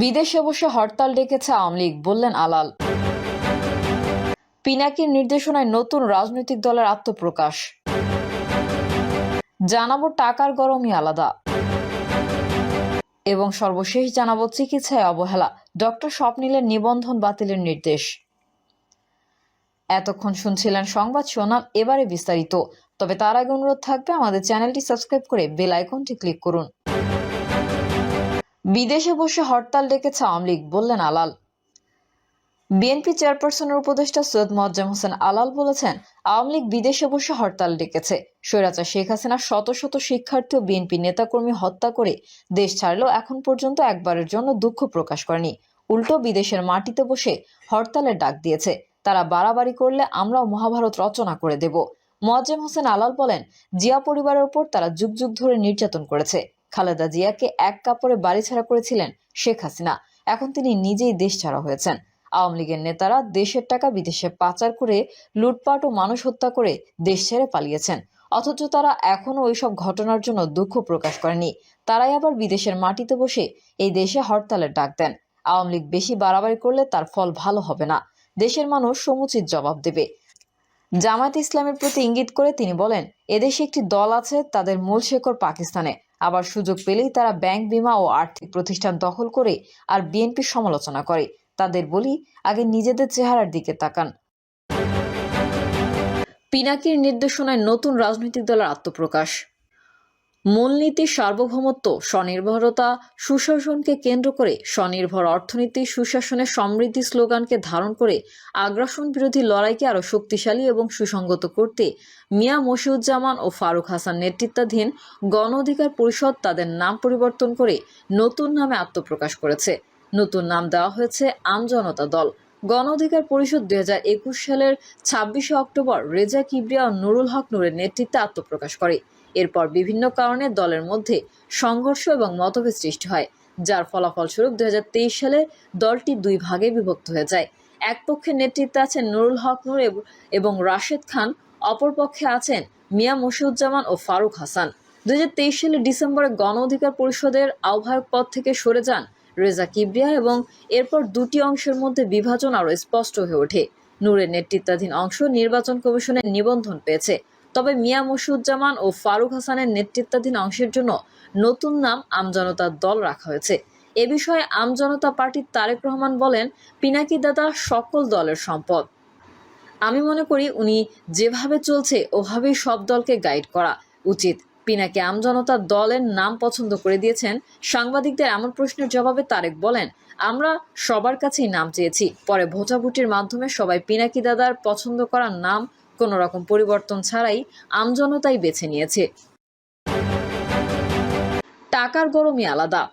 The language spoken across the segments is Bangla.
বিদেশে বসে হরতাল ডেকেছে আওয়ামী লীগ, বললেন আলাল। পিনাকির নির্দেশনায় নতুন রাজনৈতিক দলের আত্মপ্রকাশ। জানাবো টাকার গরমই আলাদা। এবং সর্বশেষ জানাবো চিকিৎসায় অবহেলা, ডক্টর স্বপ্নিলের নিবন্ধন বাতিলের নির্দেশ। এতক্ষণ শুনছিলেন সংবাদ শিরোনাম, এবারে বিস্তারিত। তবে তার আগে অনুরোধ থাকবে আমাদের চ্যানেলটি সাবস্ক্রাইব করে বেল আইকনটি ক্লিক করুন। বিদেশে বসে হরতাল ডেকেছে আওয়ামী লীগ, বললেন আলাল। বিএনপি চেয়ারপারসনের উপদেষ্টা সৈয়দ মোয়াজ্জেম হোসেন আলাল বলেছেন, আওয়ামী লীগ বিদেশে বসে হরতাল ডেকেছে। স্বৈরাচার শেখ হাসিনা শত শত শিক্ষার্থী ও বিএনপি নেতাকর্মী হত্যা করে দেশ ছাড়লেও এখন পর্যন্ত একবারের জন্য দুঃখ প্রকাশ করেনি। উল্টো বিদেশের মাটিতে বসে হরতালের ডাক দিয়েছে। তারা বাড়াবাড়ি করলে আমরাও মহাভারত রচনা করে দেব। মোয়াজ্জেম হোসেন আলাল বলেন, জিয়া পরিবারের উপর তারা যুগ যুগ ধরে নির্যাতন করেছে। খালেদা জিয়াকে এক কাপড়ে বাড়িছাড়া করেছিলেন শেখ হাসিনা, এখন তিনি নিজেই দেশ ছাড়া হয়েছেন। আওয়ামী লীগের নেতারা দেশের টাকা বিদেশে পাচার করে লুটপাট ও মানুষ হত্যা করে দেশ ছেড়ে পালিয়েছেন, অথচ তারা এখনো ওইসব ঘটনার জন্য দুঃখ প্রকাশ করেনি। তারাই আবার বিদেশের মাটিতে বসে এই দেশে হরতালের ডাক দেন। আওয়ামী লীগ বেশি বাড়াবাড়ি করলে তার ফল ভালো হবে না, দেশের মানুষ সমুচিত জবাব দেবে। জামায়াতে ইসলামের প্রতি ইঙ্গিত করে তিনি বলেন, এদেশে একটি দল আছে, তাদের মূল শেকড় পাকিস্তানে। আবার সুযোগ পেলেই তারা ব্যাংক, বিমা ও আর্থিক প্রতিষ্ঠান দখল করে আর বিএনপির সমালোচনা করে। তাদের বলি, আগে নিজেদের চেহারার দিকে তাকান। পিনাকির নির্দেশনায় নতুন রাজনৈতিক দলের আত্মপ্রকাশ। মূলনীতি সার্বভৌমত্ব, স্বনির্ভরতা, সুশাসনকে কেন্দ্র করে স্বনির্ভর অর্থনীতি, সুশাসনের সমৃদ্ধি স্লোগানকে ধারণ করে আগ্রাসন বিরোধী লড়াইকে আরও শক্তিশালী এবং সুসংগত করতে মিয়া মশিউজ্জামান ও ফারুক হাসান নেতৃত্বাধীন গণ অধিকার পরিষদ তাদের নাম পরিবর্তন করে নতুন নামে আত্মপ্রকাশ করেছে। নতুন নাম দেওয়া হয়েছে আমজনতা দল। গণ অধিকার পরিষদ 2021 সালের 26শে অক্টোবর রেজা কিবরিয়া ও নুরুল হক নূরের নেতৃত্বে আত্মপ্রকাশ করে। এরপর বিভিন্ন কারণে দলের মধ্যে সংঘর্ষ এবং মতভেদ সৃষ্টি হয়, যার ফলাফলস্বরূপ 2023 সালে দলটি দুই ভাগে বিভক্ত হয়ে যায়। এক পক্ষের নেতৃত্বে আছেন নুরুল হক নূর এবং রাশেদ খান, অপর পক্ষে আছেন মিয়া মশিউজ্জামান ও ফারুক হাসান। 2023 সালের ডিসেম্বরে গণ অধিকার পরিষদের আহ্বায়ক পদ থেকে সরে যান রেজা কিবরিয়া এবং এরপর দুটি অংশের মধ্যে বিভাজন আরও স্পষ্ট হয়ে ওঠে। নূরের নেতৃত্বাধীন অংশ নির্বাচন কমিশনের নিবন্ধন পেয়েছে, তবে মিয়া মশিউজ্জামান ও ফারুক হাসানের নেতৃত্বাধীন অংশের জন্য নতুন নাম আমজনতা দল রাখা হয়েছে। এ বিষয়ে আমজনতা পার্টির তারেক রহমান বলেন, পিনাকি দাদা সকল দলের সম্পদ। আমি মনে করি উনি যেভাবে চলছে ওভাবেই সব দলকে গাইড করা উচিত। পিনাকি আমজনতা দলের নাম পছন্দ করে দিয়েছেন। সাংবাদিকদের এমন প্রশ্নের জবাবে তারেক বলেন, আমরা সবার কাছেই নাম চেয়েছি, পরে ভোটাভুটির মাধ্যমে সবাই পিনাকি দাদার পছন্দ করার নাম কোনো রকম পরিবর্তন ছাড়াই আমজনতাই বেছে নিয়েছে। টাকার গরমই আলাদা।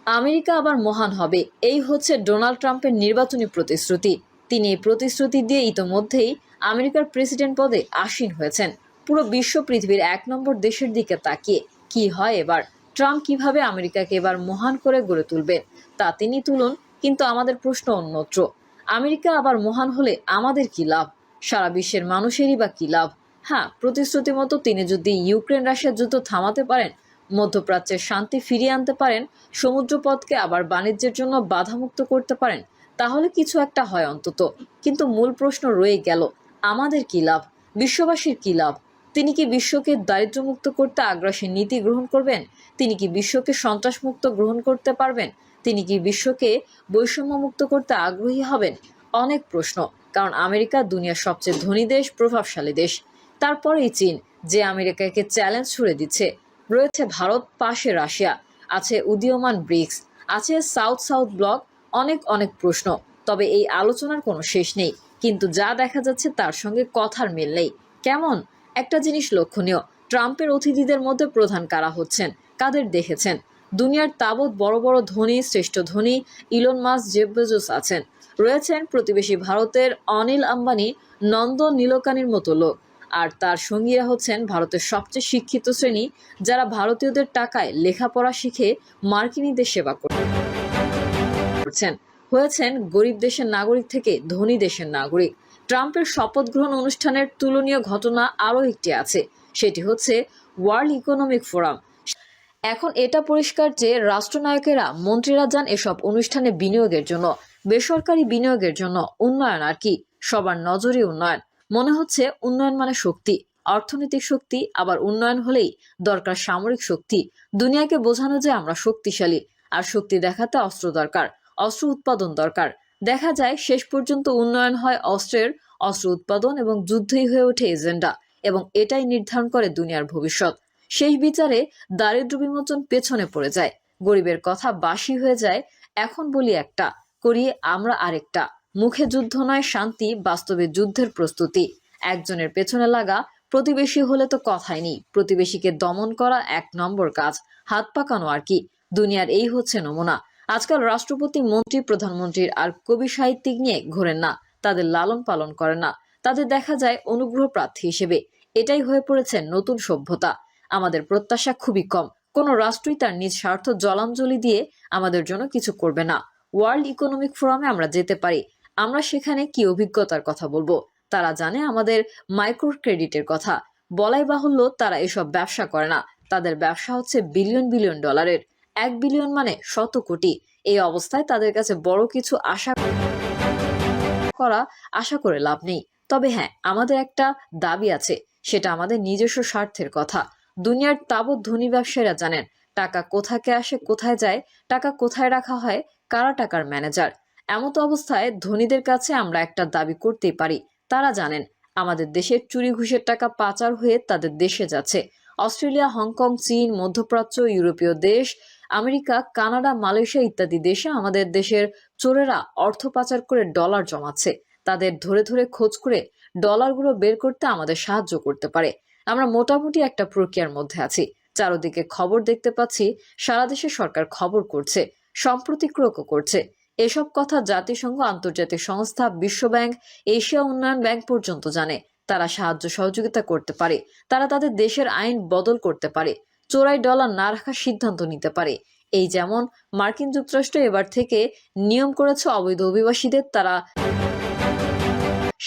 আমেরিকা আবার মহান হবে, এই হচ্ছে ডোনাল্ড ট্রাম্পের নির্বাচনী প্রতিশ্রুতি। তিনি এই প্রতিশ্রুতি দিয়ে ইতোমধ্যেই আমেরিকার প্রেসিডেন্ট পদে আসীন হয়েছেন। পুরো বিশ্ব পৃথিবীর 1 নম্বর দেশের দিকে তাকিয়ে কি হয় এবার, ট্রাম্প কিভাবে আমেরিকাকে এবার মহান করে গড়ে তুলবেন তা তিনি তুলুন, কিন্তু আমাদের প্রশ্ন অন্যত্র। আমেরিকা আবার মহান হলে আমাদের কি লাভ? সারা বিশ্বের মানুষেরই বা কি লাভ? হ্যাঁ, প্রতিশ্রুতি মতো তিনি যদি ইউক্রেন রাশিয়ার যুদ্ধ থামাতে পারেন, মধ্যপ্রাচ্যের শান্তি ফিরিয়ে আনতে পারেন, সমুদ্রপথকে আবার বাণিজ্যের জন্য বাধামুক্ত করতে পারেন, তাহলে কিছু একটা হয় অন্তত। কিন্তু মূল প্রশ্ন রয়ে গেল, আমাদের কি লাভ? বিশ্ববাসীর কি লাভ? তিনি কি বিশ্বকে দারিদ্র্যমুক্ত করতে আগ্রাসী নীতি গ্রহণ করবেন? তিনি কি বিশ্বকে সন্ত্রাসমুক্ত গ্রহণ করতে পারবেন? তিনি কি বিশ্বকে বৈষম্যমুক্ত করতে আগ্রহী হবেন? অনেক প্রশ্ন, কারণ আমেরিকা দুনিয়ার সবচেয়ে ধনী দেশ, প্রভাবশালী দেশ। তারপরেই চীন, যে আমেরিকাকে চ্যালেঞ্জ ছুড়ে দিচ্ছে। রয়েছে ভারত, পাশে রাশিয়া, আছে উদীয়মান ব্রিক্স, আছে সাউথ সাউথ ব্লক। অনেক অনেক প্রশ্ন, তবে এই আলোচনার কোনো শেষ নেই। কিন্তু যা দেখা যাচ্ছে তার সঙ্গে কথার মিল নেই। কেমন? একটা জিনিস লক্ষণীয়, ট্রাম্পের অতিথিদের মধ্যে প্রধান কারা হচ্ছেন, কাদের দেখেছেন? দুনিয়ার তাবৎ বড় বড় ধনী, শ্রেষ্ঠ ধনী ইলন মাস্ক, জেফ বেজোস আছেন। রয়েছেন প্রতিবেশী ভারতের অনিল আম্বানি, নন্দ নীলকানির মতো লোক। আর তার সঙ্গীরা হচ্ছেন ভারতের সবচেয়ে শিক্ষিত শ্রেণী, যারা ভারতীয়দের টাকায় লেখাপড়া শিখে মার্কিনীদের সেবা করছেন। হয়েছেন গরিব দেশের নাগরিক থেকে ধনী দেশের নাগরিক। ট্রাম্পের শপথ গ্রহণ অনুষ্ঠানের তুলনীয় ঘটনা আরও একটি আছে, সেটি হচ্ছে ওয়ার্ল্ড ইকোনমিক ফোরাম। এখন এটা পরিষ্কার যে রাষ্ট্রনায়কেরা, মন্ত্রীরা যান এসব অনুষ্ঠানে বিনিয়োগের জন্য, বেসরকারি বিনিয়োগের জন্য। উন্নয়ন আর কি, সবার নজরে উন্নয়ন। মনে হচ্ছে উন্নয়ন মানে শক্তি, অর্থনৈতিক শক্তি। আবার উন্নয়ন হলেই দরকার সামরিক শক্তি, দুনিয়াকে বোঝানো যে আমরা শক্তিশালী। আর শক্তি দেখাতে অস্ত্র দরকার, অস্ত্র উৎপাদন দরকার। দেখা যায় শেষ পর্যন্ত উন্নয়ন হয় অস্ত্রের, অস্ত্র উৎপাদন এবং যুদ্ধই হয়ে ওঠে এজেন্ডা। এবং এটাই নির্ধারণ করে দুনিয়ার ভবিষ্যৎ। শেষ বিচারে দারিদ্র বিমোচন পেছনে পড়ে যায়, গরিবের কথা বাসি হয়ে যায়। এখন বলি একটা, করি আমরা আরেকটা। মুখে যুদ্ধ নয় শান্তি, বাস্তবে যুদ্ধের প্রস্তুতি। একজনের পেছনে লাগা, প্রতিবেশী হলে তো কথাই নেই। প্রতিবেশীকে দমন করা 1 নম্বর কাজ, হাত পাকানো আর কি। দুনিয়ার এই হচ্ছে নমুনা। আজকাল রাষ্ট্রপতি, মন্ত্রী, প্রধানমন্ত্রীর আর কবি সাহিত্যিক নিয়ে ঘোরেন না, তাদের লালন পালন করেন না, তাদের দেখা যায় অনুগ্রহ প্রার্থী হিসেবে। এটাই হয়ে পড়েছে নতুন সভ্যতা। আমাদের প্রত্যাশা খুবই কম, কোনো রাষ্ট্রই তার নিজ স্বার্থ জলাঞ্জলি দিয়ে আমাদের জন্য কিছু করবে না। ওয়ার্ল্ড ইকোনমিক ফোরামে আমরা যেতে পারি, আমরা সেখানে কি অভিজ্ঞতার কথা বলবো? তারা জানে আমাদের মাইক্রো ক্রেডিটের কথা। বলাই বাহুল্য, তারা এসব ব্যবসা করে না, তাদের ব্যবসা হচ্ছে বিলিয়ন বিলিয়ন ডলারের। 1 বিলিয়ন মানে 100 কোটি। এই অবস্থায় তাদের কাছে বড় কিছু আশা করে লাভ নেই। তবে হ্যাঁ, আমাদের একটা দাবি আছে, সেটা আমাদের নিজস্ব স্বার্থের কথা। দুনিয়ার তাবৎ ধনী ব্যবসায়ীরা জানেন টাকা কোথাকে আসে, কোথায় যায়, টাকা কোথায় রাখা হয়, কারা টাকার ম্যানেজার। এমতো অবস্থায় ধনীদের কাছে আমরা একটা দাবি করতেই পারি। তারা জানেন আমাদের দেশের চুরি ঘুষের টাকা পাচার হয়ে তাদের দেশে যাচ্ছে। অস্ট্রেলিয়া, হংকং, চীন, মধ্যপ্রাচ্য, ইউরোপীয় দেশ, আমেরিকা, কানাডা, মালয়েশিয়া ইত্যাদি দেশে আমাদের দেশের চোরেরা অর্থ পাচার করে ডলার জমাচ্ছে। তাদের ধরে ধরে খোঁজ করে ডলারগুলো বের করতে আমাদের সাহায্য করতে পারে। আমরা মোটামুটি একটা প্রক্রিয়ার মধ্যে আছি। চারদিকে খবর দেখতে পাচ্ছি, সারা দেশে সরকার খবর করছে, সম্প্রতিক্রকও করছে। এসব কথা জাতিসংঘ, আন্তর্জাতিক সংস্থা, বিশ্বব্যাংক, এশিয়া উন্নয়ন ব্যাংক পর্যন্ত জানে। তারা সাহায্য সহযোগিতা করতে পারে, তারা তাদের দেশের আইন বদল করতে পারে, চোরাই ডলার না রাখার সিদ্ধান্ত নিতে পারে। এই যেমন মার্কিন যুক্তরাষ্ট্র এবার থেকে নিয়ম করেছে অবৈধ অভিবাসীদের তারা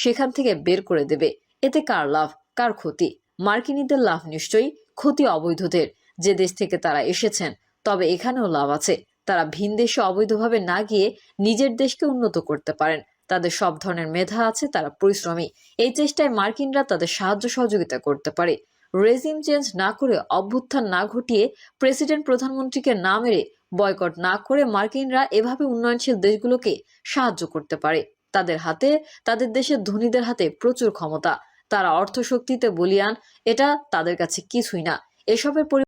সেখান থেকে বের করে দেবে। এতে কার লাভ, কার ক্ষতি? মার্কিনীদের লাভ নিশ্চয়ই, ক্ষতি অবৈধদের। যে দেশ থেকে তারা এসেছেন, তবে এখানেও লাভ আছে। তারা ভিন দেশে অবৈধভাবে না গিয়ে নিজের দেশকে উন্নত করতে পারেন। তাদের সব ধরনের মেধা আছে, তারা পরিশ্রমী। এই চেষ্টায় মার্কিনরা তাদের সাহায্য সহযোগিতা করতে পারে। রেজিম চেঞ্জ না করে, অভ্যুত্থান না ঘটিয়ে, প্রেসিডেন্ট প্রধানমন্ত্রীকে না মেরে, বয়কট না করে মার্কিনরা এভাবে উন্নয়নশীল দেশগুলোকে সাহায্য করতে পারে। তাদের হাতে, তাদের দেশের ধনীদের হাতে প্রচুর ক্ষমতা। তারা অর্থশক্তিতে বলীয়ান, এটা তাদের কাছে কিছুই না। এসবের